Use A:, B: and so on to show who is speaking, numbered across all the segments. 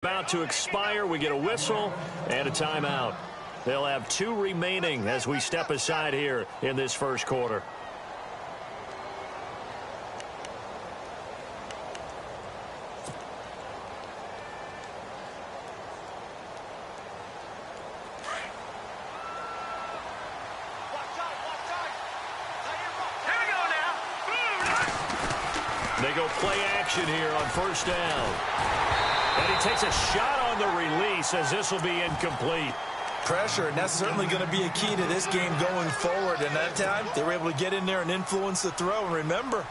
A: About to expire. We get a whistle and a timeout. They'll have 2 remaining as we step aside here in this first quarter. They go play action here on first down. And he takes a shot on the release as this will be incomplete.
B: Pressure, and that's certainly going to be a key to this game going forward. And that time, they were able to get in there and influence the throw. And remember,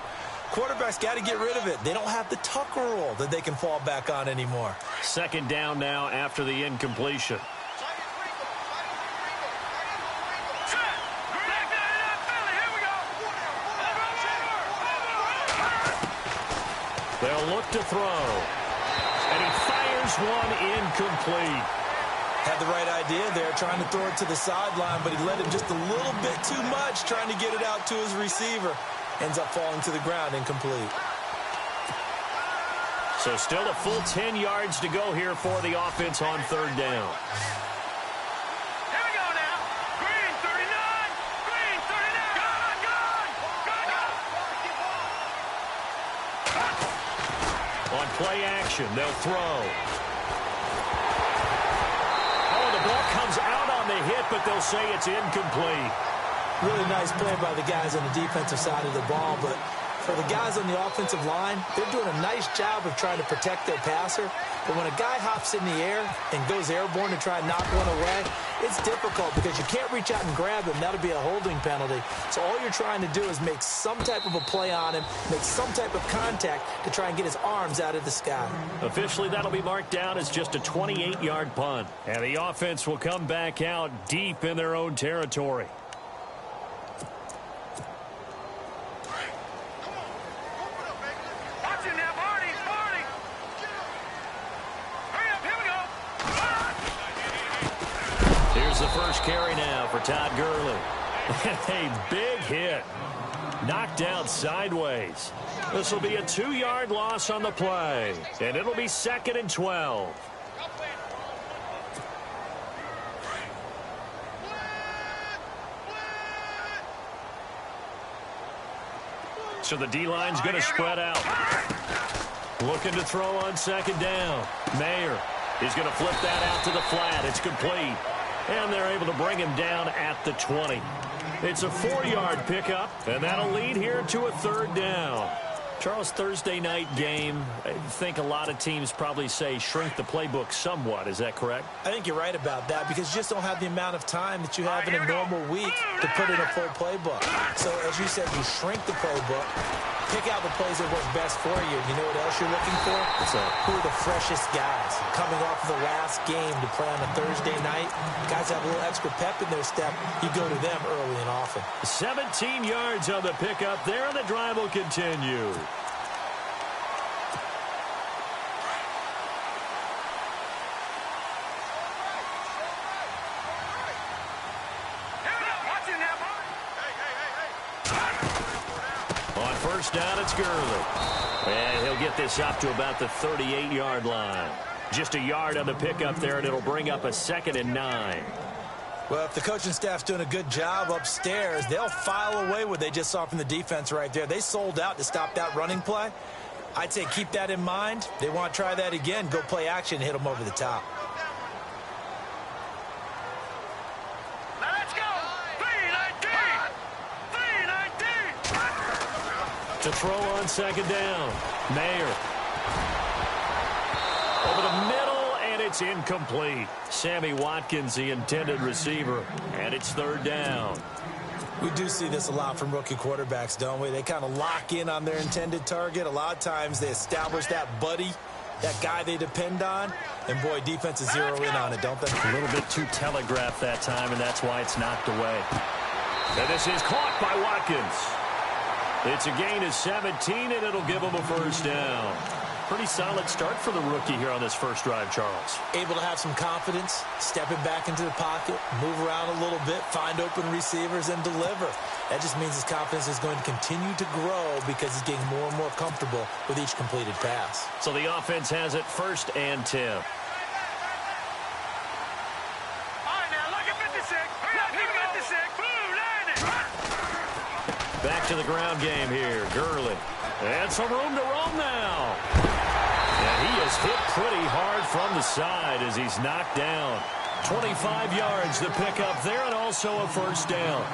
B: quarterbacks got to get rid of it. They don't have the Tucker rule that they can fall back on anymore.
A: Second down now after the incompletion. They'll look to throw. And he fires one incomplete.
B: Had the right idea there, trying to throw it to the sideline, but he let him just a little bit too much, trying to get it out to his receiver. Ends up falling to the ground, incomplete.
A: So still a full 10 yards to go here for the offense on third down. On play action, they'll throw. Oh, the ball comes out on the hit, but they'll say it's incomplete.
B: Really nice play by the guys on the defensive side of the ball, but for the guys on the offensive line, they're doing a nice job of trying to protect their passer. But when a guy hops in the air and goes airborne to try and knock one away, it's difficult because you can't reach out and grab him. That'll be a holding penalty. So all you're trying to do is make some type of a play on him, make some type of contact to try and get his arms out of the sky.
A: Officially, that'll be marked down as just a 28-yard punt. And the offense will come back out deep in their own territory. The first carry now for Todd Gurley. A big hit. Knocked out sideways. This will be a 2-yard loss on the play. And it'll be 2nd and 12. So the D-line's going to spread out. Looking to throw on second down. Mayer is going to flip that out to the flat. It's complete. And they're able to bring him down at the 20. It's a 4-yard pickup, and that'll lead here to a third down. Charles, Thursday night game, I think a lot of teams probably say shrink the playbook somewhat. Is that correct?
B: I think you're right about that because you just don't have the amount of time that you have in a normal week to put in a full playbook. So, as you said, you shrink the playbook, pick out the plays that work best for you. You know what else you're looking for? Who are the freshest guys coming off of the last game to play on a Thursday night? Guys have a little extra pep in their step. You go to them early and often.
A: 17 yards on the pickup there, and the drive will continue. On first down, it's Gurley. And he'll get this up to about the 38-yard line. Just a yard on the pickup there, and it'll bring up a 2nd and 9.
B: Well, if the coaching staff's doing a good job upstairs, they'll file away what they just saw from the defense right there. They sold out to stop that running play. I'd say keep that in mind. They want to try that again. Go play action, hit them over the top.
A: To throw on second down. Mayer. Over the middle, and it's incomplete. Sammy Watkins, the intended receiver, and it's third down.
B: We do see this a lot from rookie quarterbacks, don't we? They kind of lock in on their intended target. A lot of times they establish that buddy, that guy they depend on, and boy, defenses zero in on it, don't they?
A: A little bit too telegraphed that time, and that's why it's knocked away. And this is caught by Watkins. It's a gain of 17, and it'll give him a first down. Pretty solid start for the rookie here on this first drive, Charles.
B: Able to have some confidence, stepping back into the pocket, move around a little bit, find open receivers, and deliver. That just means his confidence is going to continue to grow because he's getting more and more comfortable with each completed pass.
A: So the offense has it 1st and 10. Back to the ground game here. Gurley. And some room to roam now. And he is hit pretty hard from the side as he's knocked down. 25 yards to pick up there, and also a first down.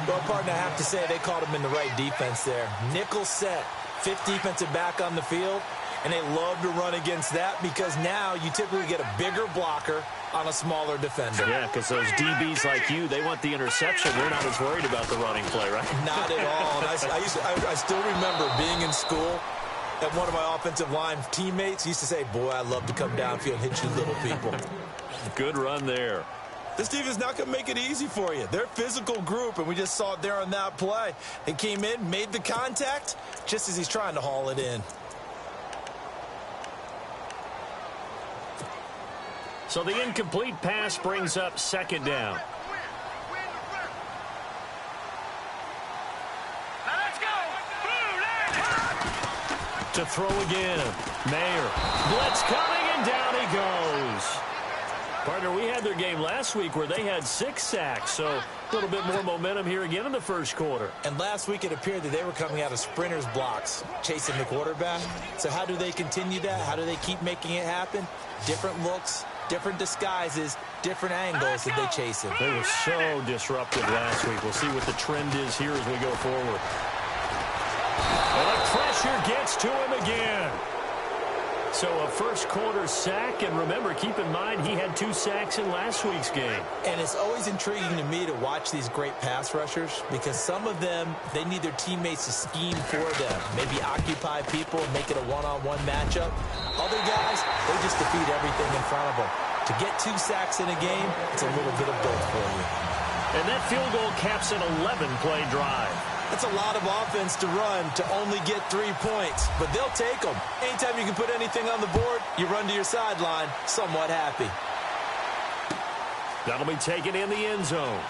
B: Well, partner, I have to say they called him in the right defense there. Nickel set, fifth defensive back on the field, and they love to run against that because now you typically get a bigger blocker on a smaller defender.
A: Yeah, because those DBs like you, they want the interception. They're not as worried about the running play, right?
B: Not at all. And I still remember being in school, and one of my offensive line teammates used to say, boy, I love to come downfield and hit you little people.
A: Good run there.
B: This team is not going to make it easy for you. They're a physical group, and we just saw it there on that play. They came in, made the contact, just as he's trying to haul it in.
A: So the incomplete pass brings up second down. To throw again. Mayer. Blitz coming, and down he goes. Partner, we had their game last week where they had 6 sacks, so a little bit more momentum here again in the first quarter.
B: And last week it appeared that they were coming out of sprinters blocks, chasing the quarterback. So how do they continue that? How do they keep making it happen? Different looks, different disguises, different angles that they chase him.
A: They were so disruptive last week. We'll see what the trend is here as we go forward. And the pressure gets to him again. So a first quarter sack, and remember, keep in mind, he had 2 sacks in last week's game.
B: And it's always intriguing to me to watch these great pass rushers because some of them, they need their teammates to scheme for them, maybe occupy people and make it a one-on-one matchup. Other guys, they just defeat everything in front of them. To get 2 sacks in a game, it's a little bit of both for you.
A: And that field goal caps an 11-play drive.
B: That's a lot of offense to run to only get 3 points, but they'll take them. Anytime you can put anything on the board, you run to your sideline somewhat happy.
A: That'll be taken in the end zone.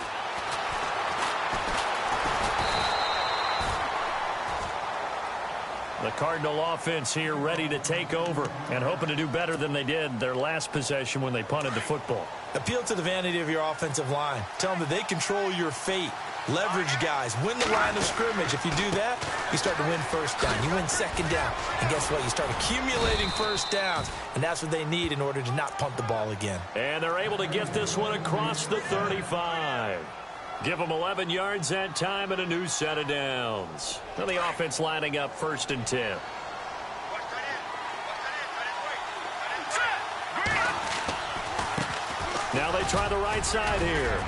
A: The Cardinal offense here ready to take over and hoping to do better than they did their last possession when they punted the football.
B: Appeal to the vanity of your offensive line. Tell them that they control your fate. Leverage guys. Win the line of scrimmage. If you do that, you start to win first down. You win second down. And guess what? You start accumulating first downs. And that's what they need in order to not punt the ball again.
A: And they're able to get this one across the 35. Give them 11 yards that time and a new set of downs. Now the offense lining up 1st and 10. Now they try the right side here.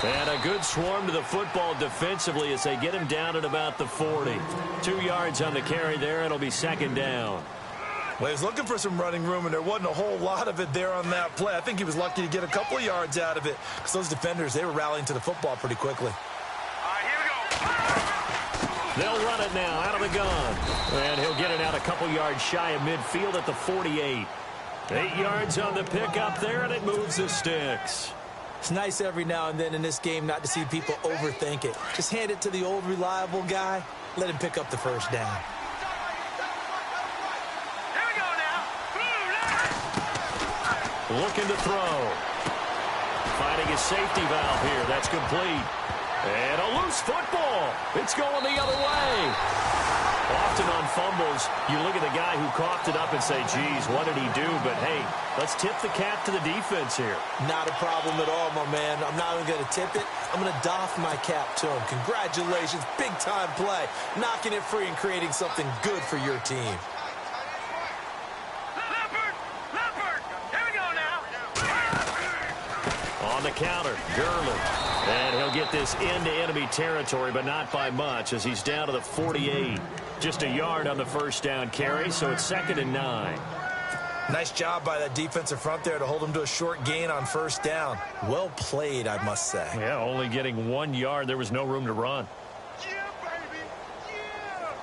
A: And a good swarm to the football defensively as they get him down at about the 40. 2 yards on the carry there. It'll be second down.
B: Well, he was looking for some running room, and there wasn't a whole lot of it there on that play. I think he was lucky to get a couple of yards out of it because those defenders, they were rallying to the football pretty quickly.
C: All right, here we go.
A: They'll run it now out of the gun. And he'll get it out a couple yards shy of midfield at the 48. 8 yards on the pickup there, and it moves the sticks.
B: It's nice every now and then in this game not to see people overthink it. Just hand it to the old reliable guy. Let him pick up the first down.
C: Here we go now.
A: Looking to throw. Finding his safety valve here. That's complete. And a loose football. It's going the other way. Often on fumbles, you look at the guy who coughed it up and say, geez, what did he do? But, hey, let's tip the cap to the defense here.
B: Not a problem at all, my man. I'm not even going to tip it. I'm going to doff my cap to him. Congratulations. Big-time play. Knocking it free and creating something good for your team.
C: Leopard. Here we go now.
A: On the counter, Gurley. And he'll get this into enemy territory, but not by much as he's down to the 48. Just a yard on the first down carry, so it's 2nd and 9.
B: Nice job by that defensive front there to hold him to a short gain on first down. Well played, I must say.
A: Yeah, only getting 1 yard. There was no room to run.
C: Yeah, baby. Yeah.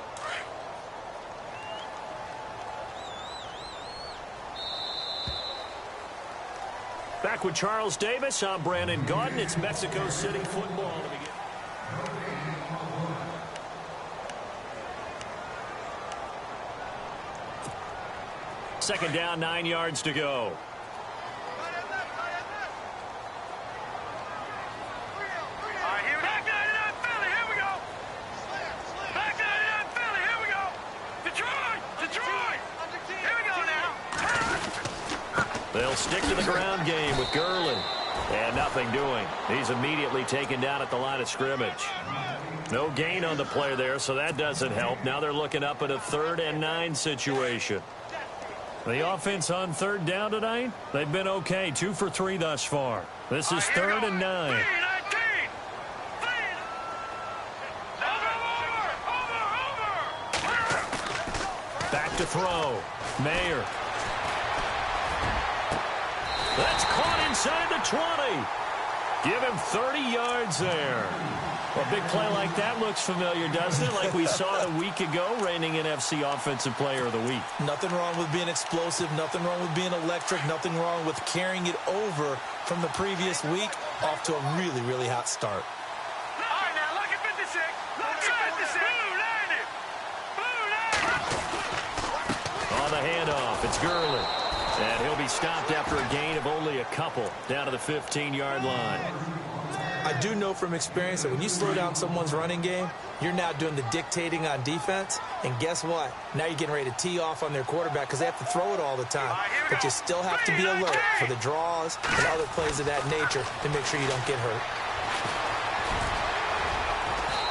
A: Back with Charles Davis. I'm Brandon Gaudin. It's Mexico City football to begin. Second down, 9 yards to go. They'll stick to the ground game with Gurley. And nothing doing. He's immediately taken down at the line of scrimmage. No gain on the play there, so that doesn't help. Now they're looking up at a 3rd and 9 situation. The offense on 3rd down tonight, they've been okay. 2 for 3 thus far. This is 3rd and 9. Back to throw. Mayer. That's caught inside the 20. Give him 30 yards there. A big play like that looks familiar, doesn't it? Like we saw it a week ago, reigning NFC Offensive Player of the Week.
B: Nothing wrong with being explosive. Nothing wrong with being electric. Nothing wrong with carrying it over from the previous week off to a really, really hot start.
C: All right, now, look at 56. Look at 56.
A: On the handoff, it's Gurley. And he'll be stopped after a gain of only a couple down to the 15-yard line.
B: I do know from experience that when you slow down someone's running game, you're now doing the dictating on defense. And guess what? Now you're getting ready to tee off on their quarterback because they have to throw it all the time. But you still have to be alert for the draws and other plays of that nature to make sure you don't get hurt.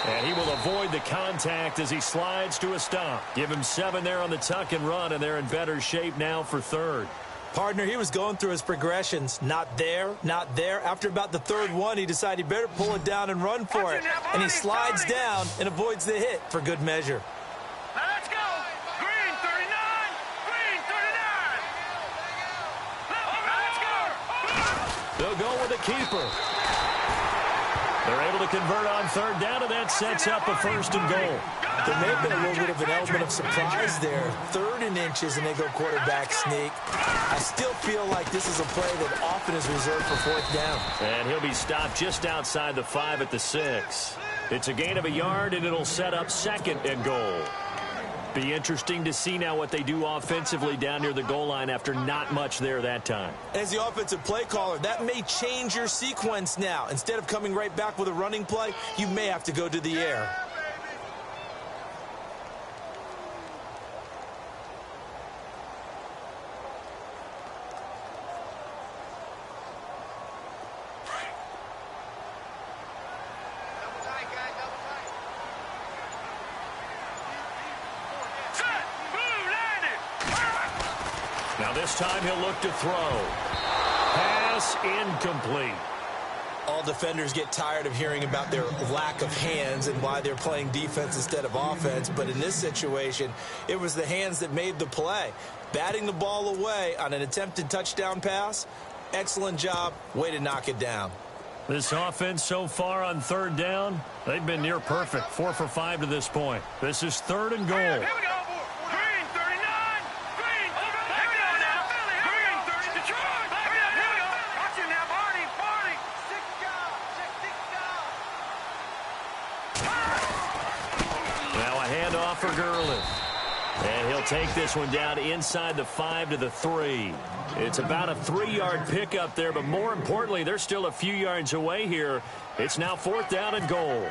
A: And he will avoid the contact as he slides to a stop. Give him 7 there on the tuck and run, and they're in better shape now for 3rd.
B: Partner, he was going through his progressions. Not there, not there. After about the 3rd one, he decided he better pull it down and run for it. And he slides down and avoids the hit for good measure.
C: Now let's go. Green 39. Green 39. Let's go.
A: They'll go with the keeper. They're able to convert on 3rd down, and that sets up a 1st and goal.
B: There may have been a little bit of an element of surprise there. 3rd and inches, and they go quarterback sneak. I still feel like this is a play that often is reserved for 4th down.
A: And he'll be stopped just outside the 5 at the 6. It's a gain of a yard, and it'll set up 2nd and goal. Be interesting to see now what they do offensively down near the goal line after not much there that time.
B: As the offensive play caller, that may change your sequence now. Instead of coming right back with a running play, you may have to go to the air.
A: This time he'll look to throw. Pass incomplete.
B: All defenders get tired of hearing about their lack of hands and why they're playing defense instead of offense. But in this situation, it was the hands that made the play. Batting the ball away on an attempted touchdown pass. Excellent job. Way to knock it down.
A: This offense so far on 3rd down, they've been near perfect. 4 for 5 to this point. This is 3rd and goal.
C: Here we go. Green 39. Green. Here we go now. Green 30. Detroit. Here we go. Watch it now. Barney.
A: Now a handoff for Gurley. And he'll take this one down inside the 5 to the 3. It's about a 3-yard pickup there, but more importantly, they're still a few yards away here. It's now 4th down and goal.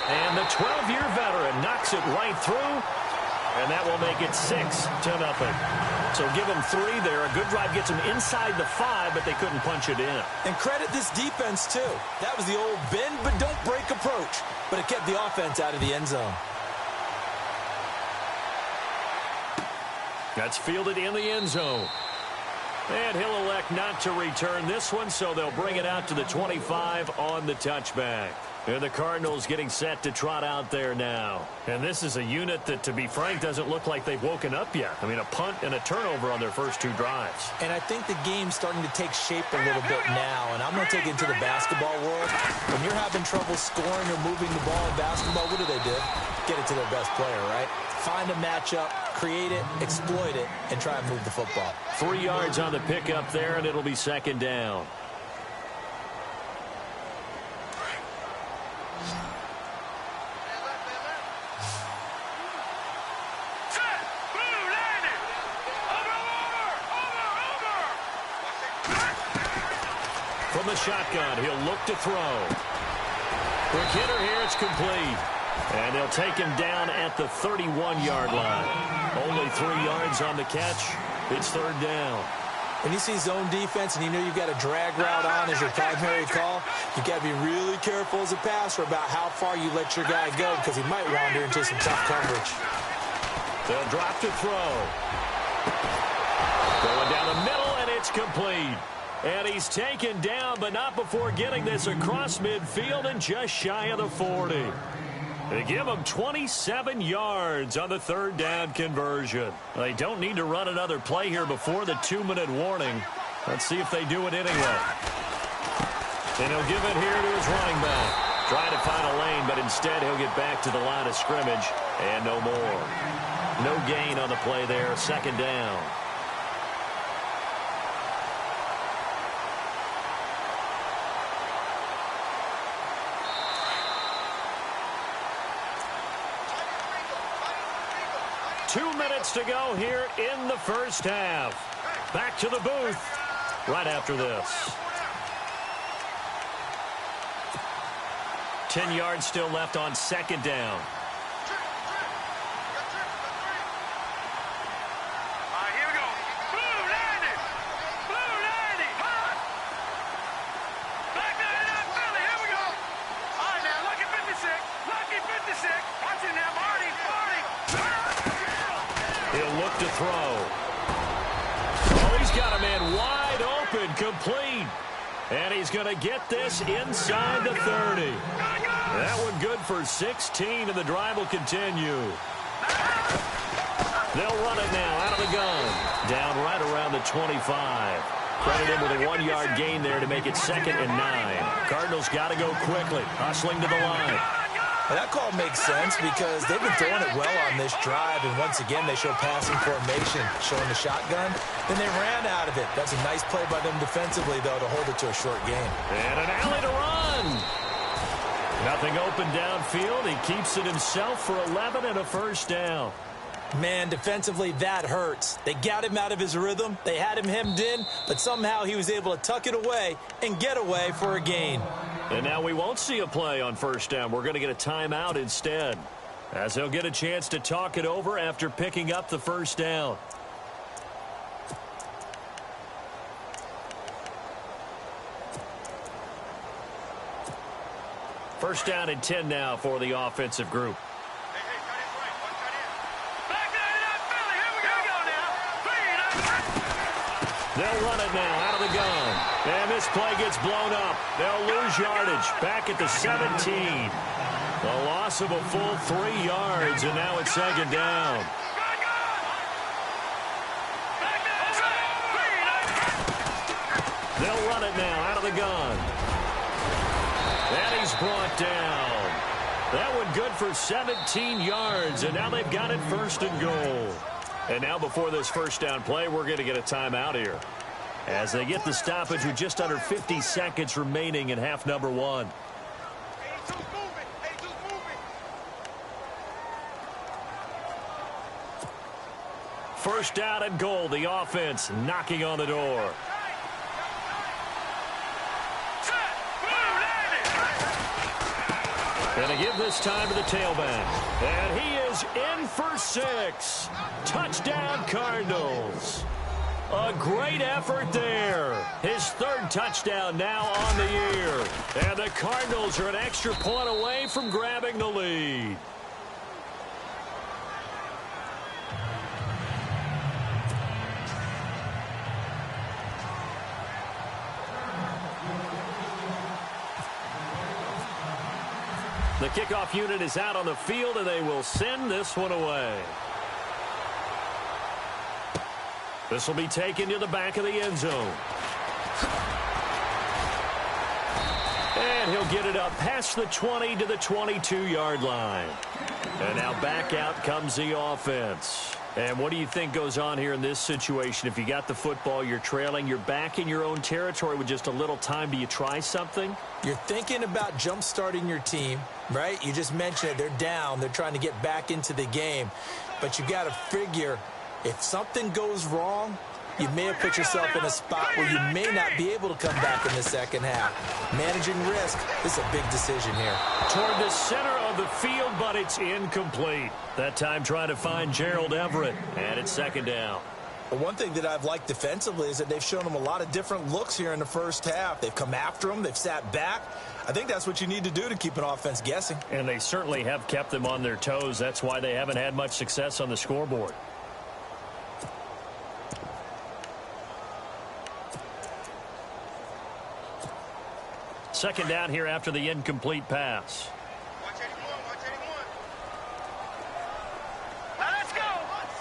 A: And the 12-year veteran knocks it right through, and that will make it 6-0. So give them 3 there. A good drive gets them inside the 5, but they couldn't punch it in.
B: And credit this defense, too. That was the old bend but don't break approach, but it kept the offense out of the end zone.
A: That's fielded in the end zone. And he'll elect not to return this one, so they'll bring it out to the 25 on the touchback. And the Cardinals getting set to trot out there now. And this is a unit that, to be frank, doesn't look like they've woken up yet. I mean, a punt and a turnover on their first 2 drives.
B: And I think the game's starting to take shape a little bit now. And I'm going to take it into the basketball world. When you're having trouble scoring or moving the ball in basketball, what do? Get it to their best player, right? Find a matchup, create it, exploit it, and try and move the football.
A: 3 yards on the pickup there, and it'll be 2nd down. From the shotgun, he'll look to throw. Quick hitter here, it's complete. And they'll take him down at the 31-yard line. Only 3 yards on the catch. It's third down.
B: When you see zone defense and you know you've got a drag route on as your primary call, you've got to be really careful as a passer about how far you let your guy go because he might wander into some tough coverage.
A: They'll drop to throw. Going down the middle, and it's complete. And he's taken down, but not before getting this across midfield and just shy of the 40. They give him 27 yards on the third down conversion. They don't need to run another play here before the 2-minute warning. Let's see if they do it anyway. And he'll give it here to his running back. Trying to find a lane, but instead he'll get back to the line of scrimmage and no more. No gain on the play there, second down. Two minutes to go here in the first half. Back to the booth right after this. 10 yards still left on second down.
C: All right, here we go. Blue landing. Blue landing. Back there in that Philly. Here we go. All right, now, lucky 56. Lucky 56. Watch it now, Marty.
A: He'll look to throw. Oh, he's got a man wide open, complete. And he's going to get this inside the 30. That one good for 16, and the drive will continue. They'll run it now out of the gun. Down right around the 25. Credit him with a 1-yard gain there to make it 2nd and 9. Cardinals got to go quickly, hustling to the line.
B: And that call makes sense because they've been throwing it well on this drive, and once again they show passing formation, showing the shotgun. Then they ran out of it. That's a nice play by them defensively, though, to hold it to a short game.
A: And an alley to run. Nothing open downfield. He keeps it himself for 11 and a first down.
B: Man, defensively, that hurts. They got him out of his rhythm. They had him hemmed in, but somehow he was able to tuck it away and get away for a gain.
A: And now we won't see a play on first down. We're going to get a timeout instead, as he'll get a chance to talk it over after picking up the first down. First down and 10 now for the offensive group. They'll run it now out of the gun. And this play gets blown up. They'll lose yardage back at the 17. The loss of a full 3 yards, and now it's second down. They'll run it now out of the gun. And he's brought down. That one good for 17 yards, and now they've got it 1st and goal. And now before this first down play, we're going to get a timeout here, as they get the stoppage with just under 50 seconds remaining in half number 1. First down and goal. The offense knocking on the door. And they give this time to the tailback. And he is in for 6. Touchdown, Cardinals. A great effort there. His 3rd touchdown now on the year. And the Cardinals are an extra point away from grabbing the lead. The kickoff unit is out on the field, and they will send this one away. This will be taken to the back of the end zone. And he'll get it up past the 20 to the 22-yard line. And now back out comes the offense. And what do you think goes on here in this situation? If you got the football, you're trailing, you're back in your own territory with just a little time. Do you try something?
B: You're thinking about jump-starting your team, right? You just mentioned it. They're down. They're trying to get back into the game. But you got to figure, if something goes wrong, you may have put yourself in a spot where you may not be able to come back in the second half. Managing risk is a big decision here.
A: Toward the center of the field, but it's incomplete. That time trying to find Gerald Everett, and it's second down.
B: Well, one thing that I've liked defensively is that they've shown them a lot of different looks here in the first half. They've come after them. They've sat back. I think that's what you need to do to keep an offense guessing.
A: And they certainly have kept them on their toes. That's why they haven't had much success on the scoreboard. Second down here after the incomplete pass.
C: Watch 81, watch 81. Now let's go.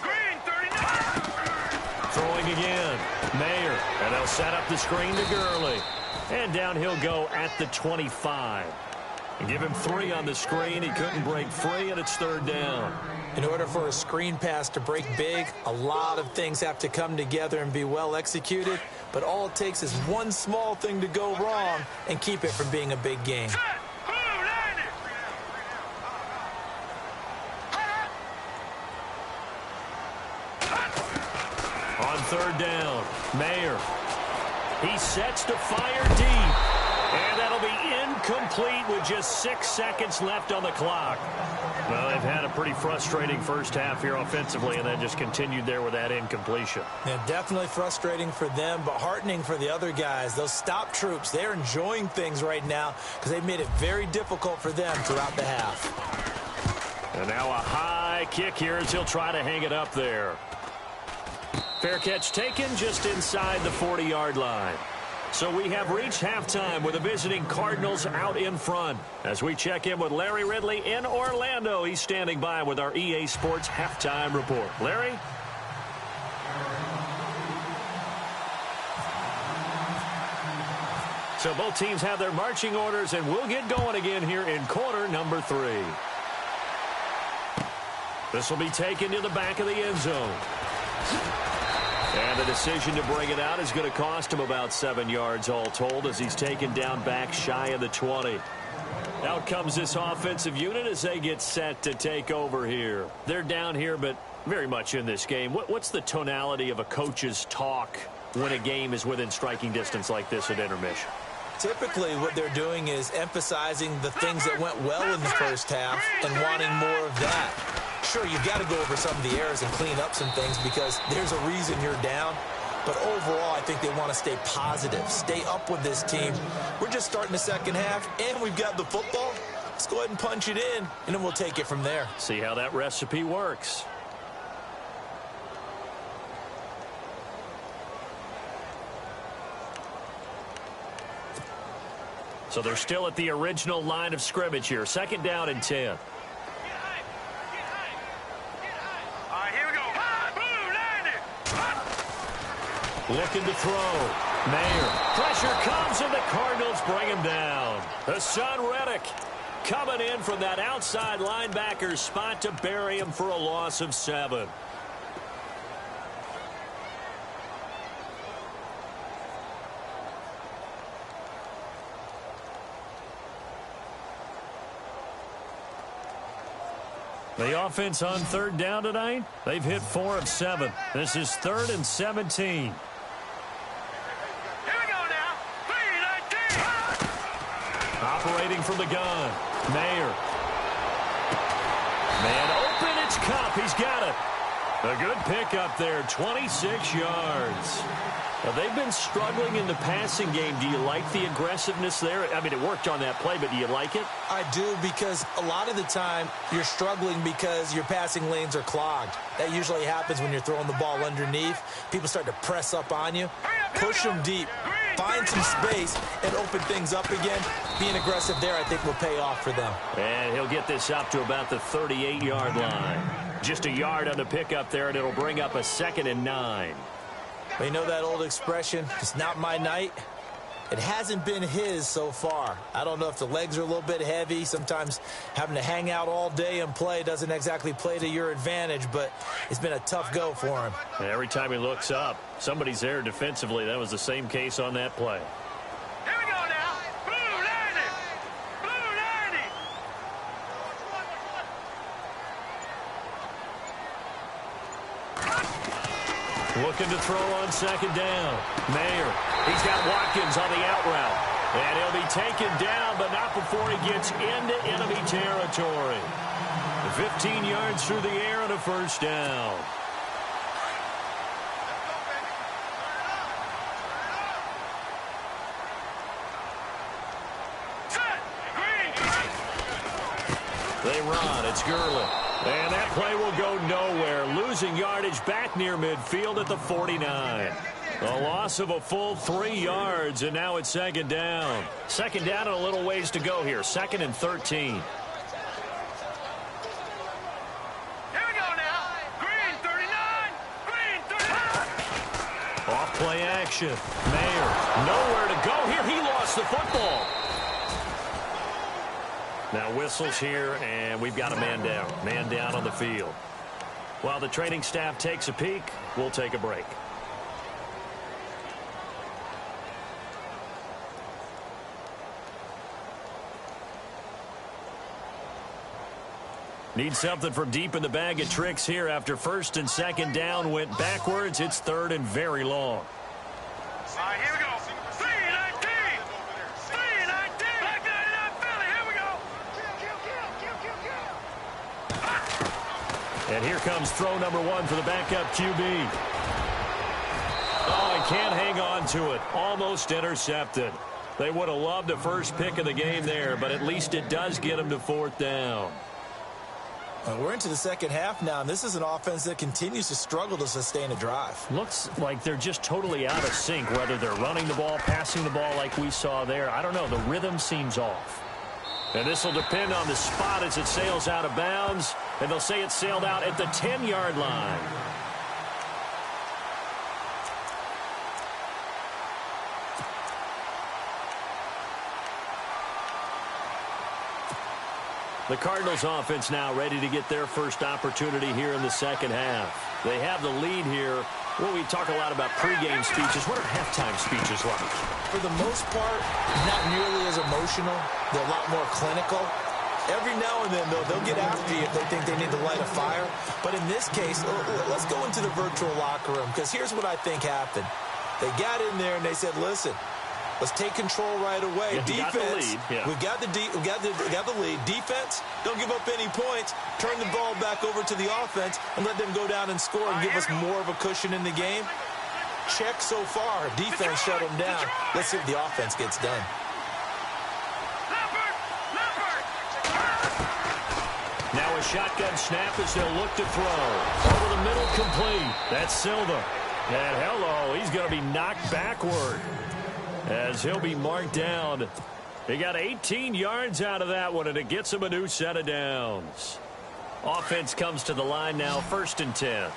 C: Green, 39.
A: Throwing again. Mayer. And they'll set up the screen to Gurley. And down he'll go at the 25. And give him 3 on the screen. He couldn't break free, and it's third down.
B: In order for a screen pass to break big, a lot of things have to come together and be well executed. But all it takes is one small thing to go wrong and keep it from being a big game.
A: On third down, Mayer. He sets to fire deep. And that'll be incomplete with just 6 seconds left on the clock. Well, they've had a pretty frustrating first half here offensively, and then just continued there with that incompletion.
B: Yeah, definitely frustrating for them, but heartening for the other guys. Those stop troops, they're enjoying things right now because they've made it very difficult for them throughout the half.
A: And now a high kick here as he'll try to hang it up there. Fair catch taken just inside the 40-yard line. So we have reached halftime with the visiting Cardinals out in front. As we check in with Larry Ridley in Orlando, he's standing by with our EA Sports halftime report. Larry? So both teams have their marching orders, and we'll get going again here in quarter number 3. This will be taken to the back of the end zone. And the decision to bring it out is going to cost him about 7 yards all told as he's taken down back shy of the 20. Out comes this offensive unit as they get set to take over here. They're down here, but very much in this game. What's the tonality of a coach's talk when a game is within striking distance like this at intermission?
B: Typically, what they're doing is emphasizing the things that went well in the first half and wanting more of that. Sure, you've got to go over some of the errors and clean up some things because there's a reason you're down. But overall, I think they want to stay positive, stay up with this team. We're just starting the second half, and we've got the football. Let's go ahead and punch it in, and then we'll take it from there.
A: See how that recipe works. So they're still at the original line of scrimmage here. Second down and 10. Looking to throw. Mayer. Pressure comes, and the Cardinals bring him down. Hassan Reddick coming in from that outside linebacker spot to bury him for a loss of 7. The offense on third down tonight, they've hit 4 of 7. This is 3rd and 17. Operating from the gun. Mayer. Man open, it's Cup. He's got it. A good pickup there, 26 yards. Now, they've been struggling in the passing game. Do you like the aggressiveness there? I mean, it worked on that play, but do you like it?
B: I do, because a lot of the time you're struggling because your passing lanes are clogged. That usually happens when you're throwing the ball underneath. People start to press up on you. Push them deep. Find some space and open things up again. Being aggressive there, I think, will pay off for them.
A: And he'll get this up to about the 38-yard line. Just a yard on the pickup there, and it'll bring up a 2nd and 9.
B: Well, you know that old expression, it's not my night? It hasn't been his so far. I don't know if the legs are a little bit heavy. Sometimes having to hang out all day and play doesn't exactly play to your advantage, but it's been a tough go for him.
A: And every time he looks up, somebody's there defensively. That was the same case on that play.
C: Here we go now. Blue 90. Blue 90.
A: Looking to throw on second down. Mayer. He's got Watkins on the out route. And he'll be taken down, but not before he gets into enemy territory. 15 yards through the air and a first down. They run. It's Gurley. And that play will go nowhere. Losing yardage back near midfield at the 49. A loss of a full 3 yards, and now it's second down. Second down and a little ways to go here. 2nd and 13.
C: Here we go now. Green 39. Green 39.
A: Off play action. Mayer. Nowhere to go here. He lost the football. Now whistles here, and we've got a man down. Man down on the field. While the training staff takes a peek, we'll take a break. Need something from deep in the bag of tricks here after 1st and 2nd down went backwards. It's 3rd and very long.
C: All right, here we go. 3-19. 3-19. Black 99 Philly. Here we go.
A: And here comes throw number 1 for the backup QB. Oh, he can't hang on to it. Almost intercepted. They would have loved the first pick of the game there, but at least it does get them to 4th down.
B: We're into the second half now, and this is an offense that continues to struggle to sustain a drive.
A: Looks like they're just totally out of sync, whether they're running the ball, passing the ball like we saw there. I don't know. The rhythm seems off. And this will depend on the spot as it sails out of bounds, and they'll say it sailed out at the 10-yard line. The Cardinals offense now ready to get their first opportunity here in the second half. They have the lead here. Well, we talk a lot about pregame speeches. What are halftime speeches like?
B: For the most part, not nearly as emotional. They're a lot more clinical. Every now and then, though, they'll get after you if they think they need to light a fire. But in this case, let's go into the virtual locker room, because here's what I think happened. They got in there and they said, listen, let's take control right away.
A: Yeah,
B: defense,
A: we
B: got the lead. Defense, don't give up any points. Turn the ball back over to the offense and let them go down and score and give us more of a cushion in the game. Check so far. Defense shut them down. Let's see if the offense gets done.
A: Now a shotgun snap as they'll look to throw. Over the middle, complete. That's Silva. And hello, he's going to be knocked backward as he'll be marked down. He got 18 yards out of that one, and it gets him a new set of downs. Offense comes to the line now, 1st and 10.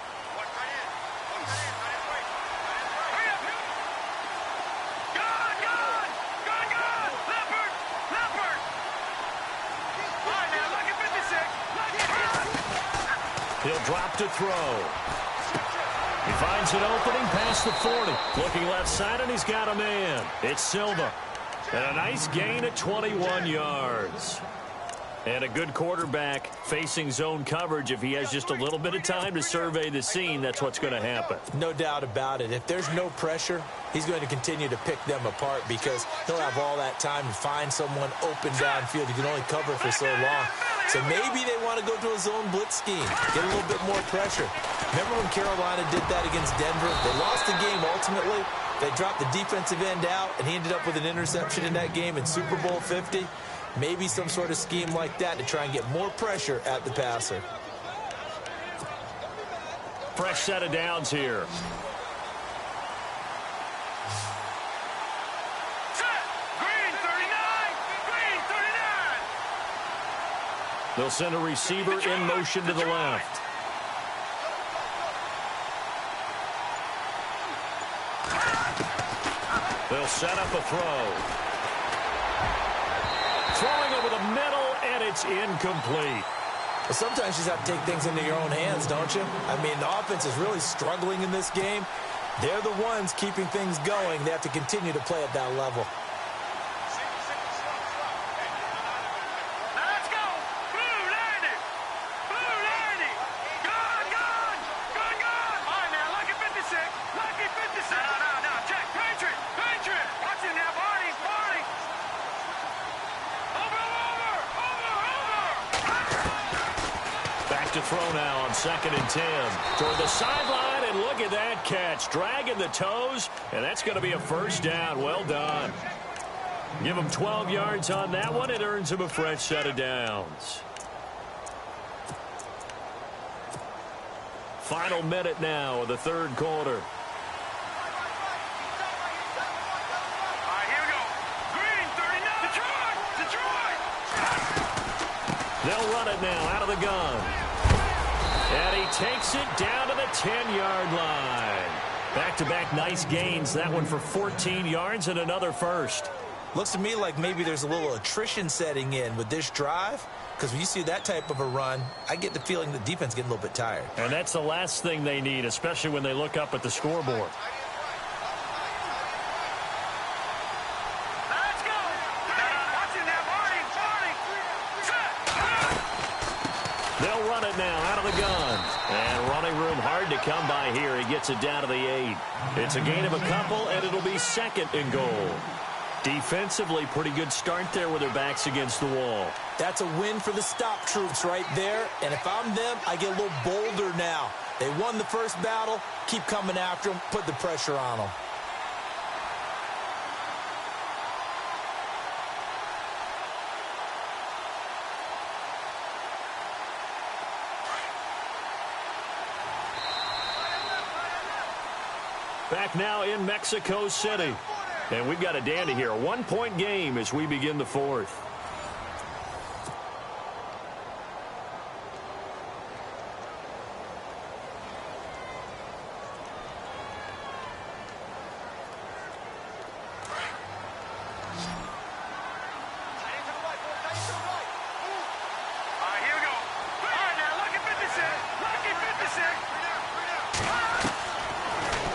A: He'll drop to throw. He finds an opening past the 40. Looking left side, and he's got a man. It's Silva. And a nice gain at 21 yards. And a good quarterback facing zone coverage. If he has just a little bit of time to survey the scene, that's what's going to happen.
B: No doubt about it. If there's no pressure, he's going to continue to pick them apart because he'll have all that time to find someone open downfield. He can only cover for so long. So maybe they want to go to a zone blitz scheme, get a little bit more pressure. Remember when Carolina did that against Denver? They lost the game ultimately. They dropped the defensive end out, and he ended up with an interception in that game in Super Bowl 50. Maybe some sort of scheme like that to try and get more pressure at the passer.
A: Fresh set of downs here.
C: Green 39. Green 39.
A: They'll send a receiver in motion to the left. They'll set up a throw. Throwing over the middle, and it's incomplete.
B: Well, sometimes you just have to take things into your own hands, don't you? I mean, the offense is really struggling in this game. They're the ones keeping things going. They have to continue to play at that level.
C: Now let's go. Blue 90. Blue 90. Gone, gone. Gone, gone. All right, now, lucky 56. Lucky 56. No. Check. Patriot. Patriot. Watch it now, Barney. Barney.
A: to throw now on 2nd and 10. Toward the sideline, and look at that catch. Dragging the toes, and that's going to be a first down. Well done. Give him 12 yards on that one. It earns him a fresh set of downs. Final minute now of the third quarter. They'll run it now out of the gun. And he takes it down to the 10-yard line. Back-to-back nice gains. That one for 14 yards and another first.
B: Looks to me like maybe there's a little attrition setting in with this drive, because when you see that type of a run, I get the feeling the defense getting a little bit tired.
A: And that's the last thing they need, especially when they look up at the scoreboard. They'll run it now out of the gun. And running room hard to come by here. He gets it down to the 8. It's a gain of a couple, and it'll be 2nd and goal. Defensively, pretty good start there with their backs against the wall.
B: That's a win for the stop troops right there. And if I'm them, I get a little bolder now. They won the first battle. Keep coming after them. Put the pressure on them.
A: Back now in Mexico City. And we've got a dandy here. A 1-point game as we begin the fourth.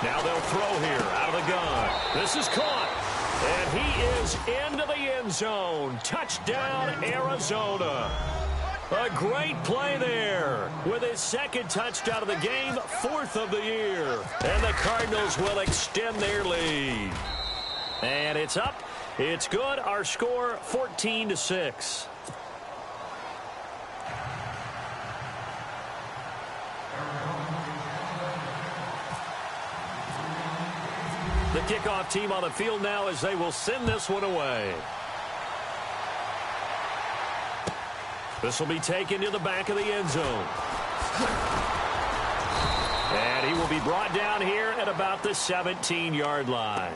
A: Now they'll throw here out of the gun. This is caught. And he is into the end zone. Touchdown, Arizona. A great play there with his 2nd touchdown of the game, 4th of the year. And the Cardinals will extend their lead. And it's up. It's good. Our score, 14-6. The kickoff team on the field now as they will send this one away. This will be taken to the back of the end zone. And he will be brought down here at about the 17-yard line.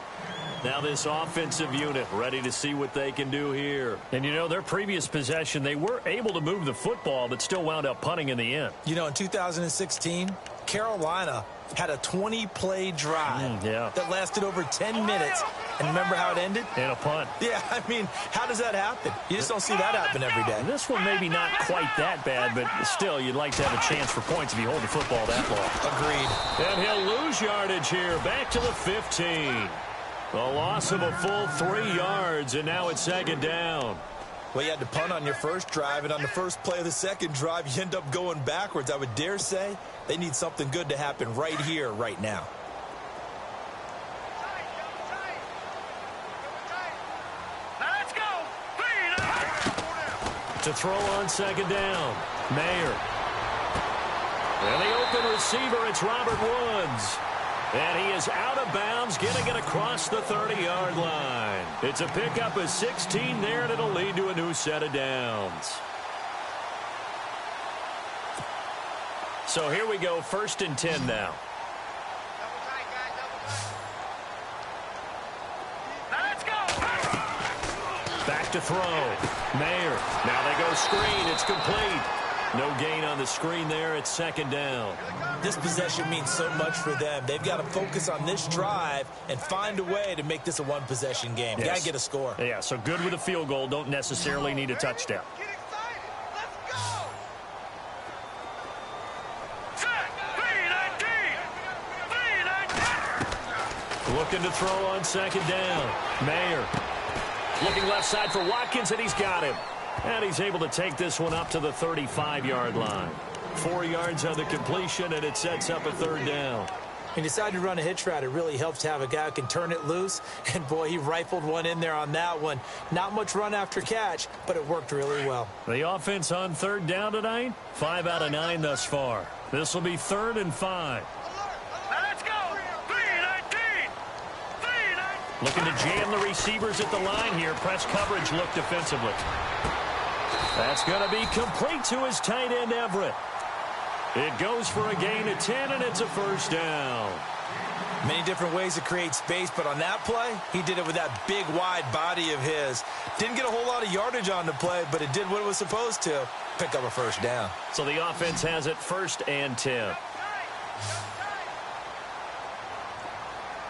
A: Now this offensive unit ready to see what they can do here. And, you know, their previous possession, they were able to move the football, but still wound up punting in the end.
B: You know, in 2016, Carolina had a 20-play drive that lasted over 10 minutes. And remember how it ended?
A: And a punt.
B: Yeah, I mean, how does that happen? You just don't see that happen every day.
A: And this one maybe not quite that bad, but still, you'd like to have a chance for points if you hold the football that long.
B: Agreed.
A: And he'll lose yardage here, back to the 15. A loss of a full 3 yards, and now it's 2nd down.
B: Well, you had to punt on your first drive, and on the first play of the second drive, you end up going backwards. I would dare say they need something good to happen right here, right now.
C: Let's go.
A: To throw on 2nd down, Mayer. And the open receiver, it's Robert Woods. And he is out of bounds, getting it across the 30-yard line. It's a pickup of 16 there, and it'll lead to a new set of downs. So here we go, 1st and 10 now.
C: Let's go.
A: Back to throw. Mayer. Now they go screen. It's complete. No gain on the screen there. It's 2nd down.
B: This possession means so much for them. They've got to focus on this drive and find a way to make this a one-possession game.
A: Yes.
B: Got to get a score.
A: Yeah, so good with a field goal. Don't necessarily need a touchdown.
C: Get excited. Let's go. Set. 3-19.
A: Looking to throw on 2nd down. Mayer. Looking left side for Watkins, and he's got him. And he's able to take this one up to the 35-yard line. 4 yards on the completion, and it sets up a 3rd down.
B: He decided to run a hitch route. It really helps to have a guy who can turn it loose. And, boy, he rifled one in there on that one. Not much run after catch, but it worked really well.
A: The offense on third down tonight, 5 out of 9 thus far. This will be 3rd and 5.
C: Now let's go. 3-19. 3-19.
A: Looking to jam the receivers at the line here. Press coverage look defensively. That's going to be complete to his tight end, Everett. It goes for a gain of 10, and it's a first down.
B: Many different ways to create space, but on that play, he did it with that big, wide body of his. Didn't get a whole lot of yardage on the play, but it did what it was supposed to, pick up a first down.
A: So the offense has it 1st and 10.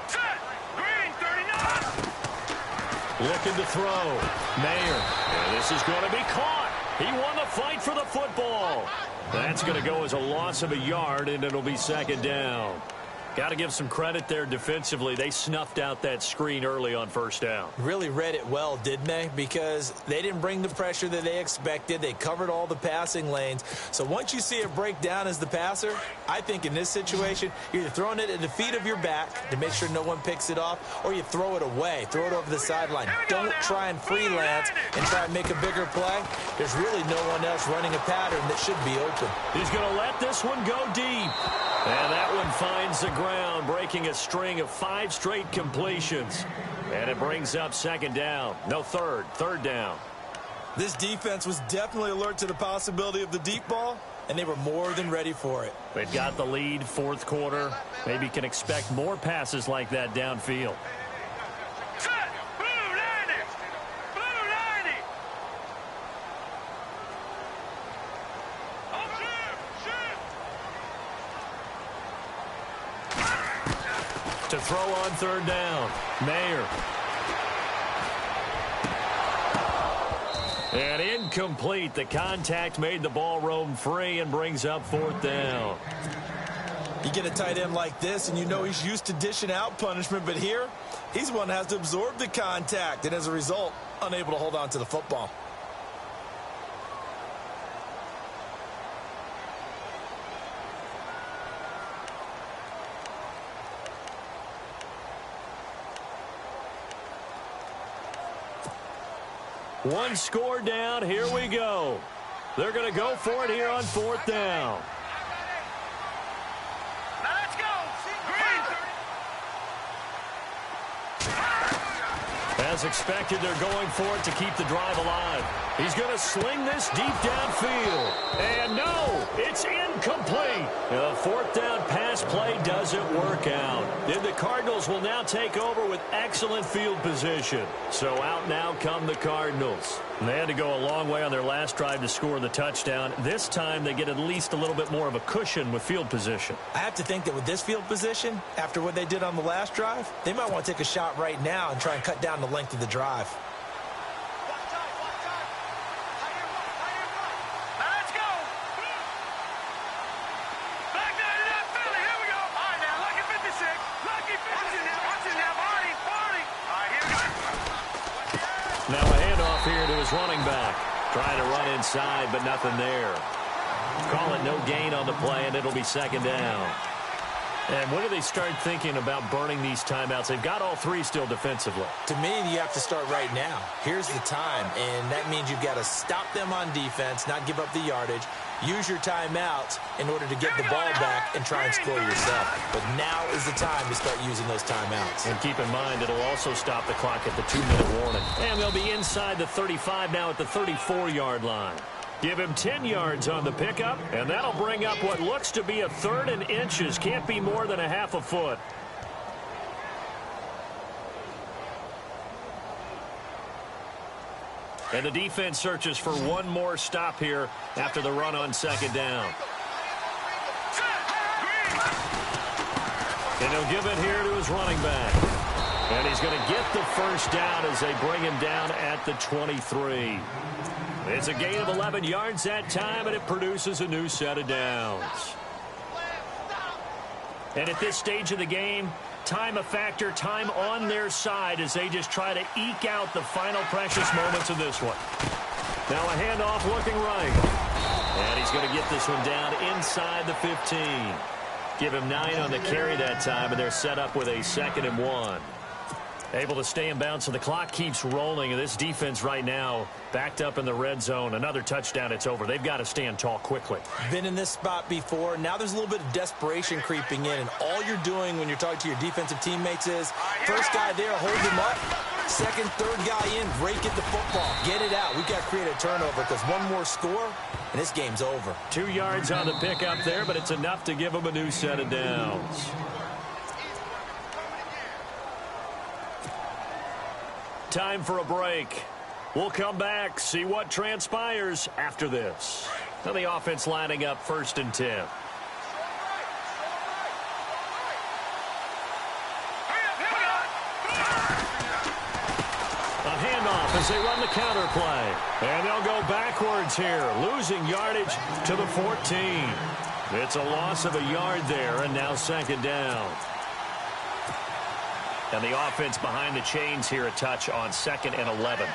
C: Set. Green, 39.
A: Looking to throw. Mayer. And this is going to be caught. He won the fight for the football. That's going to go as a loss of a yard, and it'll be 2nd down. Got to give some credit there defensively. They snuffed out that screen early on 1st down.
B: Really read it well, didn't they? Because they didn't bring the pressure that they expected. They covered all the passing lanes. So once you see it break down as the passer, I think in this situation, you're either throwing it at the feet of your back to make sure no one picks it off, or you throw it away, throw it over the sideline. Don't try and freelance and try and make a bigger play. There's really no one else running a pattern that should be open.
A: He's going to let this one go deep. And that one finds the ground, breaking a string of 5 straight completions. And it brings up 2nd down. No, 3rd down.
B: This defense was definitely alert to the possibility of the deep ball, and they were more than ready for it.
A: They've got the lead, 4th quarter. Maybe can expect more passes like that downfield.
C: Set. Blue 90. Blue 90. Oh, shoot.
A: To throw on 3rd down, Mayer. And incomplete. The contact made the ball roam free and brings up 4th down.
B: You get a tight end like this, and you know he's used to dishing out punishment, but here, he's the one that has to absorb the contact, and as a result, unable to hold on to the football.
A: One score down. Here we go. They're going to go for it here on 4th down.
C: Now let's go. Green.
A: As expected, they're going for it to keep the drive alive. He's going to sling this deep downfield. And no, it's incomplete. The 4th down pass play doesn't work out. And the Cardinals will now take over with excellent field position. So out now come the Cardinals. They had to go a long way on their last drive to score the touchdown. This time they get at least a little bit more of a cushion with field position.
B: I have to think that with this field position, after what they did on the last drive, they might want to take a shot right now and try and cut down the length of the drive.
C: Now let's go. Back down to that Philly. Here we go. All right, now, lucky 56. Lucky 56. Watch it now. Party. All right, here we go.
A: Now a handoff here to his running back. Trying to run inside, but nothing there. Call it no gain on the play, and it'll be 2nd down. And when do they start thinking about burning these timeouts? They've got all 3 still defensively.
B: To me, you have to start right now. Here's the time, and that means you've got to stop them on defense, not give up the yardage, use your timeouts in order to get the ball back and try and score yourself. But now is the time to start using those timeouts.
A: And keep in mind, it'll also stop the clock at the 2-minute warning. And they'll be inside the 35 now at the 34-yard line. Give him 10 yards on the pickup, and that'll bring up what looks to be a 3rd and inches. Can't be more than a half a foot. And the defense searches for one more stop here after the run on 2nd down. And he'll give it here to his running back. And he's going to get the first down as they bring him down at the 23. It's a gain of 11 yards that time, and it produces a new set of downs. And at this stage of the game, time a factor, time on their side as they just try to eke out the final precious moments of this one. Now a handoff looking right. And he's going to get this one down inside the 15. Give him 9 on the carry that time, and they're set up with a 2nd and 1. Able to stay in bounds, so the clock keeps rolling, and this defense right now backed up in the red zone. Another touchdown, it's over. They've got to stand tall quickly.
B: Been in this spot before. Now there's a little bit of desperation creeping in, and all you're doing when you're talking to your defensive teammates is first guy there, hold him up. Second, third guy in, rake at the football. Get it out. We've got to create a turnover because one more score, and this game's over.
A: 2 yards on the pickup there, but it's enough to give them a new set of downs. Time for a break. We'll come back, see what transpires after this. Now the offense lining up 1st and 10. A handoff as they run the counter play. And they'll go backwards here, losing yardage to the 14. It's a loss of a yard there, and now 2nd down. And the offense behind the chains here a touch on 2nd and 11.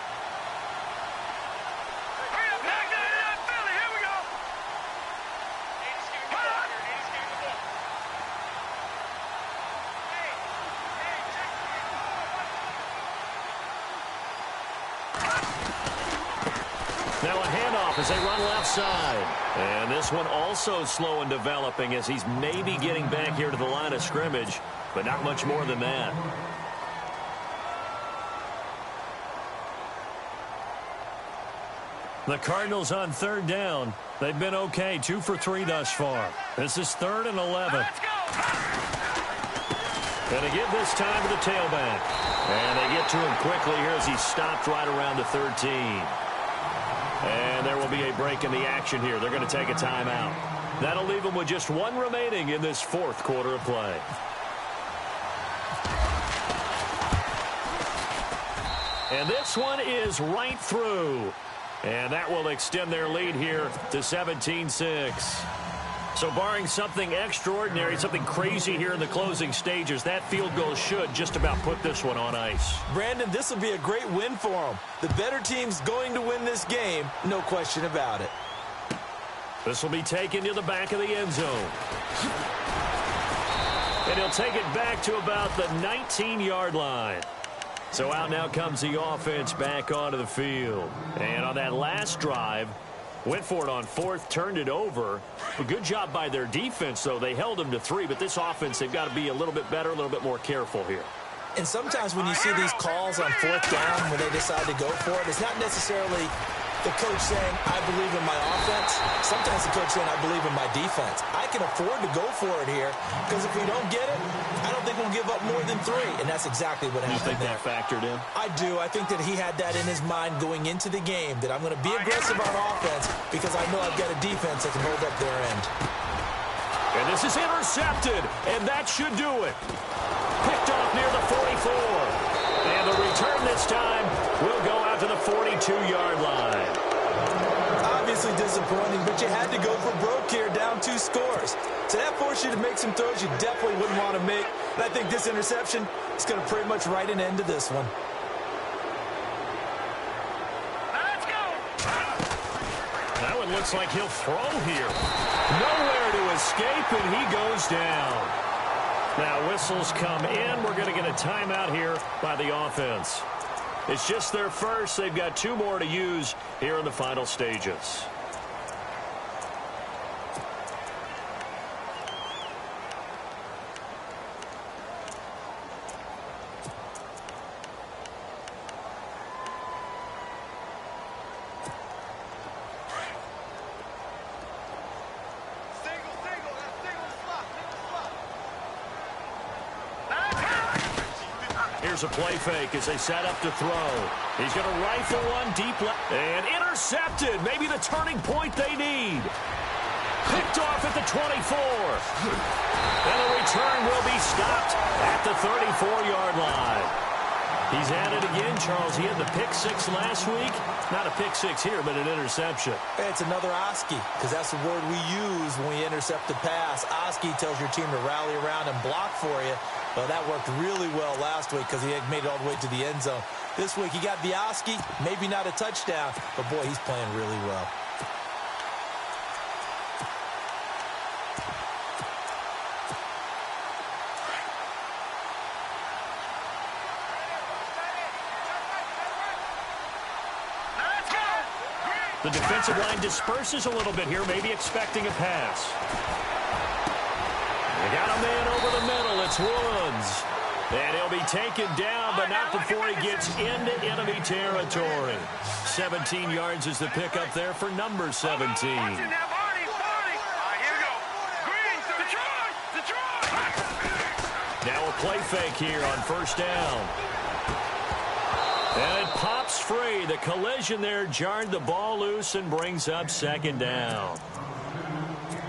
A: Now a handoff as they run left side. And this one also slow in developing as he's maybe getting back here to the line of scrimmage, but not much more than that. The Cardinals on 3rd down. They've been okay, 2 for 3 thus far. This is 3rd and 11. Going to give this time to the tailback. And they get to him quickly here as he's stopped right around the 13. And there will be a break in the action here. They're going to take a timeout. That'll leave them with just 1 remaining in this 4th quarter of play. And this one is right through. And that will extend their lead here to 17-6. So barring something extraordinary, something crazy here in the closing stages, that field goal should just about put this one on ice.
B: Brandon, this will be a great win for them. The better team's going to win this game, no question about it.
A: This will be taken to the back of the end zone. And he'll take it back to about the 19-yard line. So out now comes the offense back onto the field. And on that last drive, went for it on 4th, turned it over. A good job by their defense, though. They held them to 3, but this offense, they've got to be a little bit better, a little bit more careful here.
B: And sometimes when you see these calls on 4th down, when they decide to go for it, it's not necessarily the coach saying, I believe in my offense. Sometimes the coach saying, I believe in my defense. I can afford to go for it here because if we don't get it, I don't think we'll give up more than 3. And that's exactly what happened.
A: You think that factored in?
B: I do. I think that he had that in his mind going into the game, that I'm going to be aggressive on offense because I know I've got a defense that can hold up their end.
A: And this is intercepted, and that should do it. Picked off near the 44. And the return this time will go out to the 42-yard line.
B: Obviously disappointing, but you had to go for broke here, down 2 scores. So that forced you to make some throws you definitely wouldn't want to make. And I think this interception is going to pretty much write an end to this one.
C: Let's go.
A: That one looks like he'll throw here. Nowhere to escape, and he goes down. Now whistles come in. We're going to get a timeout here by the offense. It's just their first. They've got 2 more to use here in the final stages. Here's a play fake as they set up to throw. He's going to rifle one deep left. And intercepted. Maybe the turning point they need. Picked off at the 24. And the return will be stopped at the 34-yard line. He's at it again, Charles. He had the pick 6 last week. Not a pick 6 here, but an interception.
B: It's another Oski, because that's the word we use when we intercept the pass. Oski tells your team to rally around and block for you. Well, that worked really well last week because he had made it all the way to the end zone. This week, he got the Oski, maybe not a touchdown, but boy, he's playing really well.
A: The defensive line disperses a little bit here, maybe expecting a pass. They got a man over the middle. It's Woods. And he'll be taken down, but not before he gets into enemy territory. 17 yards is the pickup there for number 17. Now a play fake here on first down. And it pops free. The collision there jarred the ball loose and brings up second down.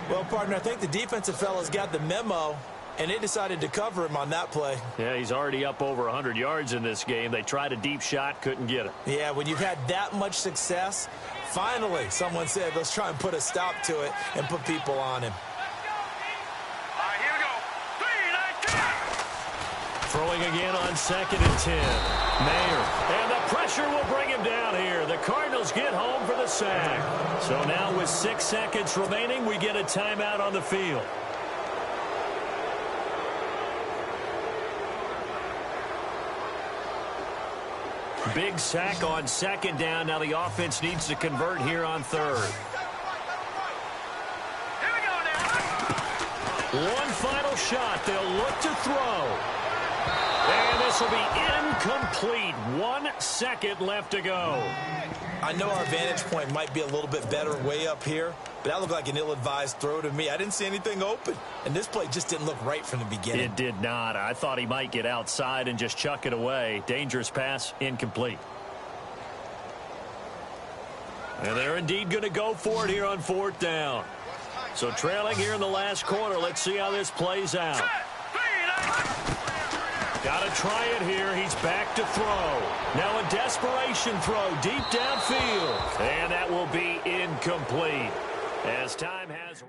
B: Well, partner, I think the defensive fellas got the memo, and they decided to cover him on that play.
A: Yeah, he's already up over 100 yards in this game. They tried a deep shot, couldn't get it.
B: Yeah, when you've had that much success, finally someone said, let's try and put a stop to it and put people on him.
A: Throwing again on 2nd and 10. Mayer. And the pressure will bring him down here. The Cardinals get home for the sack. So now with 6 seconds remaining, we get a timeout on the field. Big sack on 2nd down. Now the offense needs to convert here on 3rd. One final shot. They'll look to throw. And this will be incomplete. 1 second left to go.
B: I know our vantage point might be a little bit better way up here, but that looked like an ill-advised throw to me. I didn't see anything open, and this play just didn't look right from the beginning.
A: It did not. I thought he might get outside and just chuck it away. Dangerous pass, incomplete. And they're indeed going to go for it here on 4th down. So trailing here in the last quarter. Let's see how this plays out. Got to try it here. He's back to throw. Now a desperation throw deep downfield. And that will be incomplete as time has...